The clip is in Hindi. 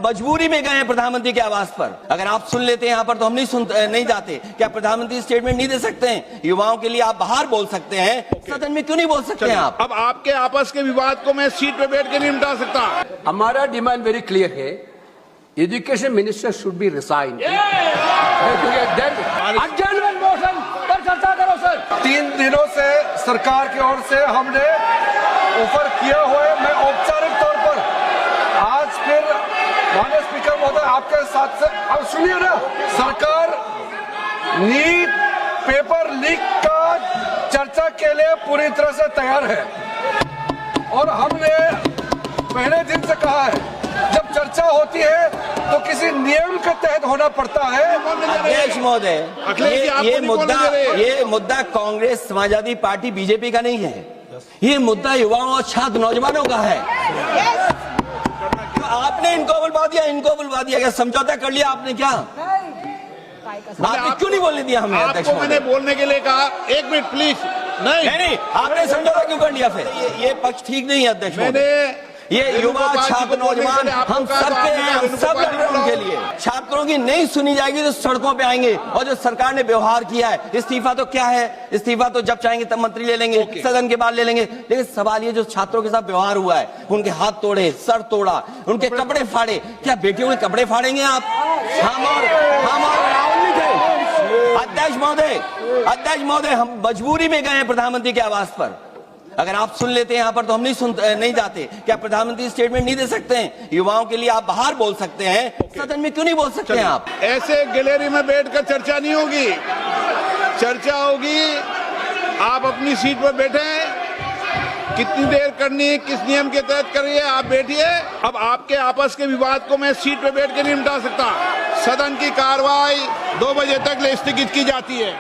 मजबूरी में गए हैं प्रधानमंत्री के आवास पर। अगर आप सुन लेते हैं यहाँ पर तो हम नहीं जाते। क्या प्रधानमंत्री स्टेटमेंट नहीं दे सकते हैं? युवाओं के लिए आप बाहर बोल सकते हैं, सदन में क्यों नहीं बोल सकते हैं आप? अब आपके आपस के विवाद को मैं सीट पे बैठ के नहीं मिटा सकता। हमारा डिमांड वेरी क्लियर है, education minister should be resign. Motion पर चर्चा करो सर। 3 दिनों से सरकार की ओर से हमने ऑफर किया हुआ है। मैं औपचारिक तौर पर आज फिर माननीय स्पीकर महोदय आपके साथ से अब सुनिए ना, सरकार नीट पेपर लीक का चर्चा के लिए पूरी तरह से तैयार है और हमने पहले दिन से कहा है जब चर्चा होती है तो किसी नियम के तहत होना पड़ता है। अध्यक्ष महोदय, ये मुद्दा कांग्रेस, समाजवादी पार्टी, बीजेपी का नहीं है। ये मुद्दा युवाओं और छात्र नौजवानों का है। आपने इनको बुलवा दिया, क्या समझौता कर लिया आपने? क्या आपने क्यों नहीं बोलने दिया हमें? अध्यक्ष आपको मैंने बोलने के लिए कहा, 1 मिनट प्लीज। नहीं, आपने समझौता क्यों कर लिया फिर? ये पक्ष ठीक नहीं है अध्यक्ष। मैंने ये युवा, छात्र, नौजवान हम सबके हैं, हम सब लड़ रहे हैं उनके लिए। छात्रों की नहीं सुनी जाएगी तो सड़कों पे आएंगे। और जो सरकार ने व्यवहार किया है, इस्तीफा तो क्या है? इस्तीफा तो जब चाहेंगे तब मंत्री ले लेंगे, सदन के बाद ले लेंगे। लेकिन सवाल ये जो छात्रों के साथ व्यवहार हुआ है, उनके हाथ तोड़े, सर तोड़ा, उनके कपड़े फाड़े, क्या बेटियों के कपड़े फाड़ेंगे आप? हम और राहुल जी थे। अध्यक्ष महोदय, हम मजबूरी में गए हैं प्रधानमंत्री के आवास पर। अगर आप सुन लेते हैं यहाँ पर तो हम नहीं जाते। क्या प्रधानमंत्री स्टेटमेंट नहीं दे सकते हैं? युवाओं के लिए आप बाहर बोल सकते हैं, सदन में क्यों नहीं बोल सकते हैं आप? ऐसे गैलरी में बैठकर चर्चा नहीं होगी। चर्चा होगी, आप अपनी सीट पर बैठे, कितनी देर करनी है, किस नियम के तहत करिए, आप बैठिए। अब आपके आपस के विवाद को मैं सीट पर बैठ के नहीं मिटा सकता। सदन की कार्रवाई 2 बजे तक स्थगित की जाती है।